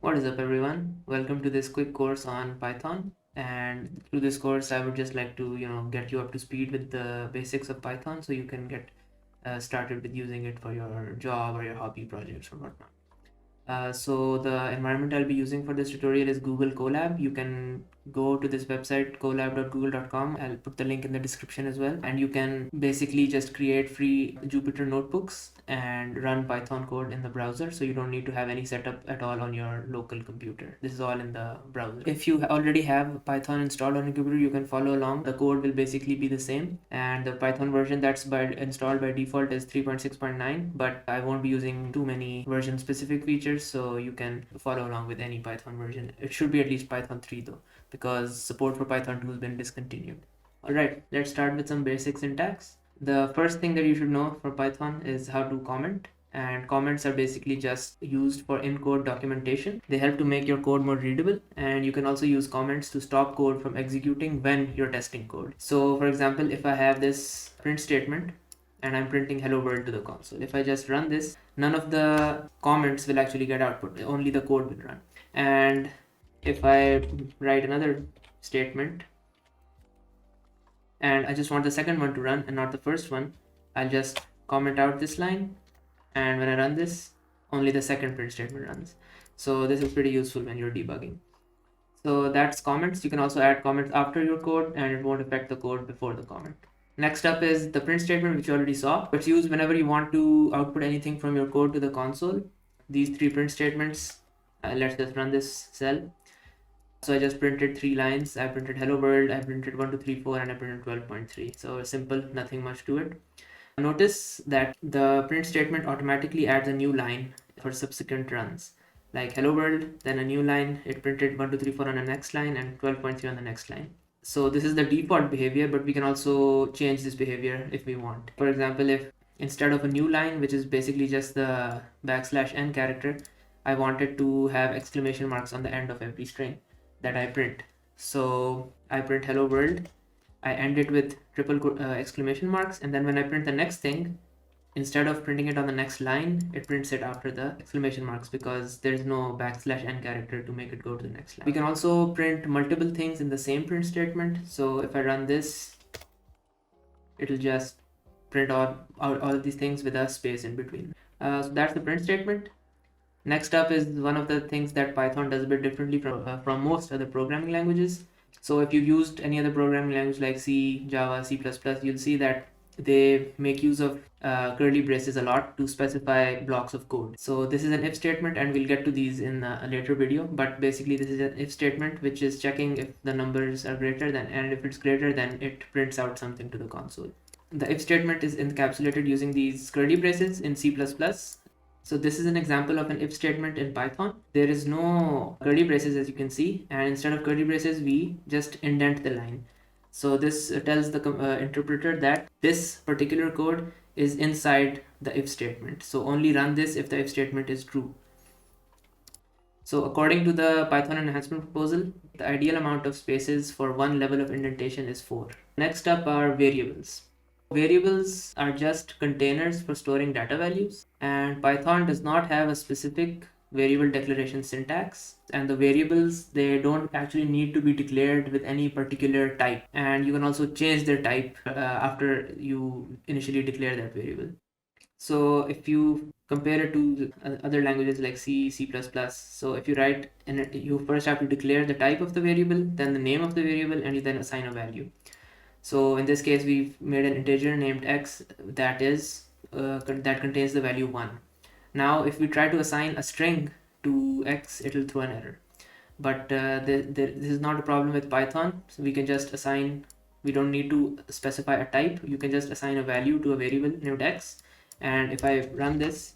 What is up everyone? Welcome to this quick course on Python. And through this course, I would just like to, get you up to speed with the basics of Python so you can get started with using it for your job or your hobby projects or whatnot. So the environment I'll be using for this tutorial is Google Colab. You can go to this website colab.google.com. I'll put the link in the description as well. And you can basically just create free Jupyter notebooks and run Python code in the browser. So you don't need to have any setup at all on your local computer. This is all in the browser. If you already have Python installed on your computer, you can follow along. The code will basically be the same. And the Python version that's installed by default is 3.6.9, but I won't be using too many version specific features, so you can follow along with any Python version. It should be at least Python 3 though, because support for Python 2 has been discontinued. Alright, let's start with some basic syntax. The first thing that you should know for Python is how to comment. And comments are basically just used for in-code documentation. They help to make your code more readable, and you can also use comments to stop code from executing when you're testing code. So for example, if I have this print statement and I'm printing hello world to the console, if I just run this, none of the comments will actually get output, only the code will run. And if I write another statement and I just want the second one to run and not the first one, I'll just comment out this line, and when I run this, only the second print statement runs. So this is pretty useful when you're debugging. So that's comments. You can also add comments after your code and it won't affect the code before the comment. Next up is the print statement, which you already saw. It's used whenever you want to output anything from your code to the console. These three print statements, let's just run this cell. So I just printed 3 lines. I printed hello world, I printed 1, 2, 3, 4, and I printed 12.3. So simple, nothing much to it. Notice that the print statement automatically adds a new line for subsequent runs. Like hello world, then a new line, it printed 1, 2, 3, 4 on the next line and 12.3 on the next line. So this is the default behavior, but we can also change this behavior if we want. For example, if instead of a new line, which is basically just the \n character, I wanted to have exclamation marks on the end of every string that I print. So I print hello world, I end it with triple exclamation marks, and then when I print the next thing, instead of printing it on the next line, it prints it after the exclamation marks because there's no \n character to make it go to the next line. We can also print multiple things in the same print statement. So if I run this, it'll just print all of these things with a space in between. So that's the print statement. Next up is one of the things that Python does a bit differently from most other programming languages. So if you've used any other programming language like C, Java, C++, you'll see that they make use of curly braces a lot to specify blocks of code. So this is an if statement, and we'll get to these in a later video, but basically this is an if statement which is checking if the numbers are greater than, and if it's greater, then it prints out something to the console. The if statement is encapsulated using these curly braces in C++. So this is an example of an if statement in Python. There is no curly braces, as you can see, and instead of curly braces, we just indent the line. So this tells the interpreter that this particular code is inside the if statement. So only run this if the if statement is true. So according to the Python enhancement proposal, the ideal amount of spaces for one level of indentation is 4. Next up are variables. Variables are just containers for storing data values, and Python does not have a specific variable declaration syntax, and the variables, they don't actually need to be declared with any particular type, and you can also change their type after you initially declare that variable. So if you compare it to other languages like C, C++, so if you write, and you first have to declare the type of the variable, then the name of the variable, and you then assign a value. So in this case, we've made an integer named x that contains the value 1. Now, if we try to assign a string to x, it'll throw an error. But this is not a problem with Python. So we can just assign, we don't need to specify a type. You can just assign a value to a variable named x. And if I run this,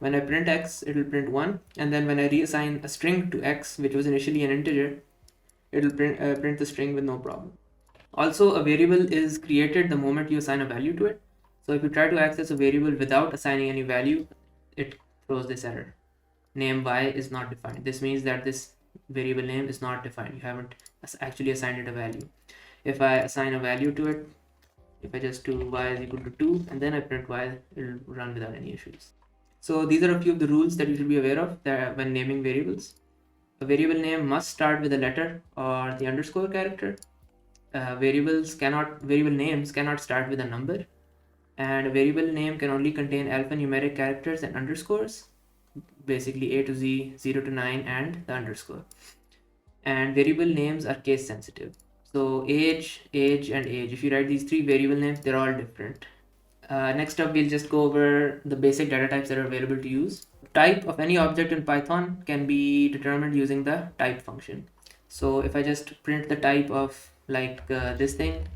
when I print x, it'll print 1. And then when I reassign a string to x, which was initially an integer, it'll print the string with no problem. Also, a variable is created the moment you assign a value to it. So if you try to access a variable without assigning any value, it throws this error. Name y is not defined. This means that this variable name is not defined. You haven't actually assigned it a value. If I assign a value to it, if I just do y is equal to 2 and then I print y, it'll run without any issues. So these are a few of the rules that you should be aware of when naming variables. A variable name must start with a letter or the underscore character. Variable names cannot start with a number, and a variable name can only contain alphanumeric characters and underscores, basically A to Z, 0 to 9, and the underscore. And variable names are case sensitive. So age, and age. If you write these three variable names, they're all different. Next up, we'll just go over the basic data types that are available to use. Type of any object in Python can be determined using the type function. So if I just print the type of this thing,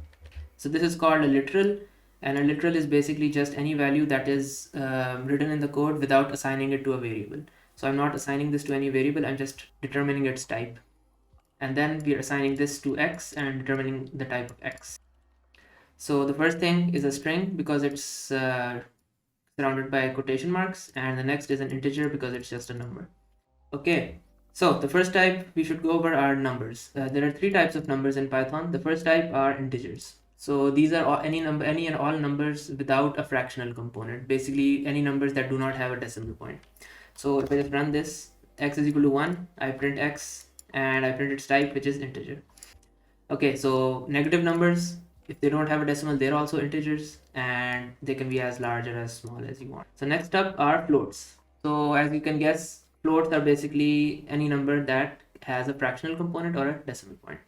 so this is called a literal, and a literal is basically just any value that is written in the code without assigning it to a variable. So I'm not assigning this to any variable, I'm just determining its type. And then we are assigning this to x and determining the type of x. So the first thing is a string because it's surrounded by quotation marks, and the next is an integer because it's just a number. Okay, so the first type we should go over are numbers. There are three types of numbers in Python. The first type are integers. So these are any and all numbers without a fractional component, basically any numbers that do not have a decimal point. So if I just run this, x is equal to 1, I print x, and I print its type, which is integer. Okay, so negative numbers, if they don't have a decimal, they're also integers, and they can be as large or as small as you want. So next up are floats. So as you can guess, floats are basically any number that has a fractional component or a decimal point.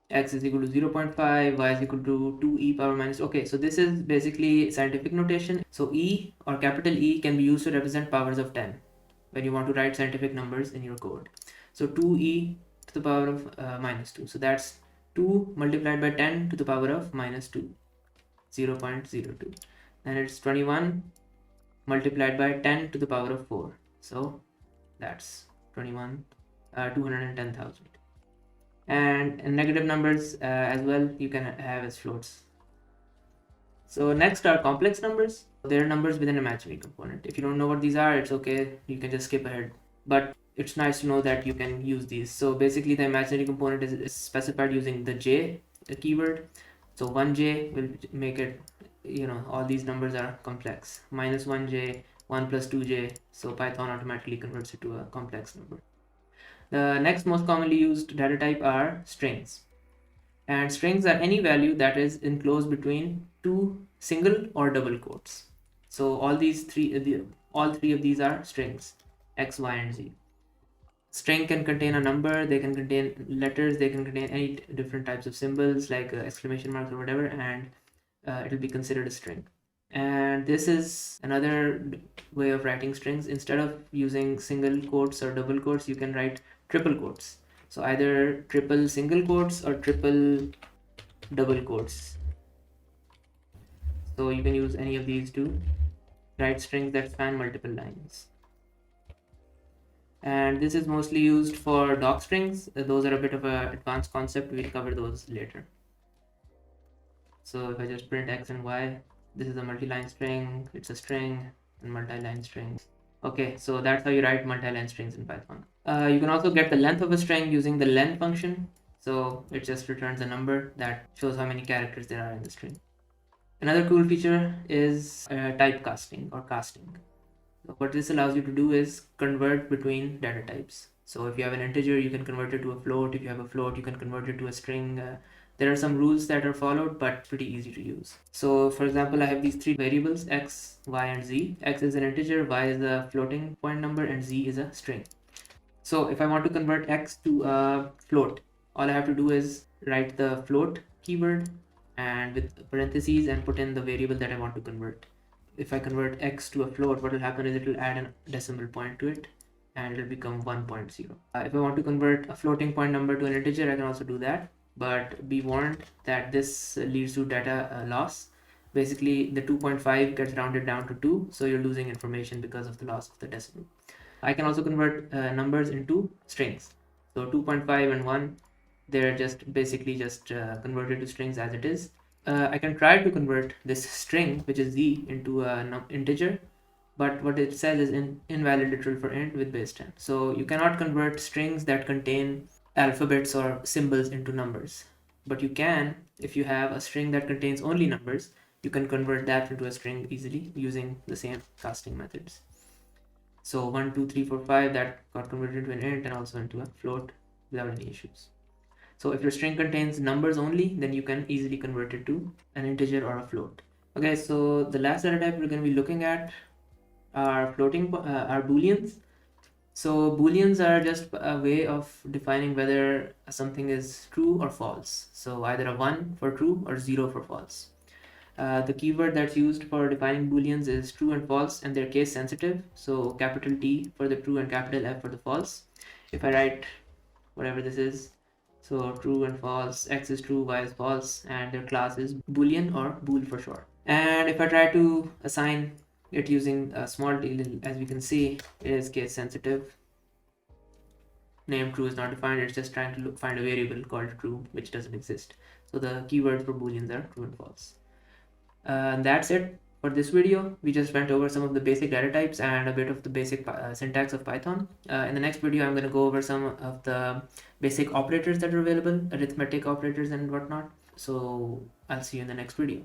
X is equal to 0.5, y is equal to 2e power minus. Okay, so this is basically scientific notation. So e or capital E can be used to represent powers of 10 when you want to write scientific numbers in your code. So 2e to the power of minus 2. So that's 2 multiplied by 10 to the power of minus 2, 0.02. And it's 21 multiplied by 10 to the power of 4. So that's 210,000. And negative numbers as well you can have as floats. So next are complex numbers. They're numbers with an imaginary component. If you don't know what these are, it's okay, you can just skip ahead. But it's nice to know that you can use these. So basically the imaginary component is specified using the j keyword. So 1j will make it, all these numbers are complex. Minus 1j, 1 plus 2j, so Python automatically converts it to a complex number. The next most commonly used data type are strings. And strings are any value that is enclosed between two single or double quotes. So all three of these are strings, x, y, and z. String can contain a number, they can contain letters, they can contain any different types of symbols like exclamation marks or whatever, and it will be considered a string. And this is another way of writing strings. Instead of using single quotes or double quotes, you can write triple quotes. So either triple single quotes or triple double quotes. So you can use any of these to write strings that span multiple lines. And this is mostly used for doc strings. Those are a bit of an advanced concept. We'll cover those later. So if I just print x and y, this is a multi-line string, it's a string, and multi-line strings. Okay, so that's how you write multi-line strings in Python. You can also get the length of a string using the len function. So it just returns a number that shows how many characters there are in the string. Another cool feature is typecasting or casting. So what this allows you to do is convert between data types. So if you have an integer, you can convert it to a float. If you have a float, you can convert it to a string. There are some rules that are followed, but pretty easy to use. So for example, I have these three variables, x, y, and z. X is an integer, y is a floating point number, and z is a string. So if I want to convert x to a float, all I have to do is write the float keyword and with parentheses and put in the variable that I want to convert. If I convert x to a float, what will happen is it will add a decimal point to it and it will become 1.0. If I want to convert a floating point number to an integer, I can also do that, but be warned that this leads to data loss. Basically the 2.5 gets rounded down to 2, so you're losing information because of the loss of the decimal. I can also convert numbers into strings. So 2.5 and 1, they're just basically just converted to strings as it is. I can try to convert this string, which is z, into an integer, but what it says is invalid literal for int with base 10. So you cannot convert strings that contain alphabets or symbols into numbers, but you can, if you have a string that contains only numbers, you can convert that into a string easily using the same casting methods. So 1, 2, 3, 4, 5, that got converted into an int and also into a float without any issues. So if your string contains numbers only, then you can easily convert it to an integer or a float. Okay, so the last data type we're going to be looking at are are Booleans. So Booleans are just a way of defining whether something is true or false. So either a 1 for true or 0 for false. The keyword that's used for defining Booleans is true and false, and they're case sensitive. So capital T for the true and capital F for the false. If I write whatever this is, so true and false, X is true, Y is false, and their class is Boolean or bool for short. And if I try to assign it using a small t, as we can see, it is case sensitive. Name true is not defined, it's just trying to find a variable called true which doesn't exist. So the keywords for Booleans are true and false. And that's it for this video. We just went over some of the basic data types and a bit of the basic syntax of Python. In the next video, I'm going to go over some of the basic operators that are available, arithmetic operators and whatnot. So I'll see you in the next video.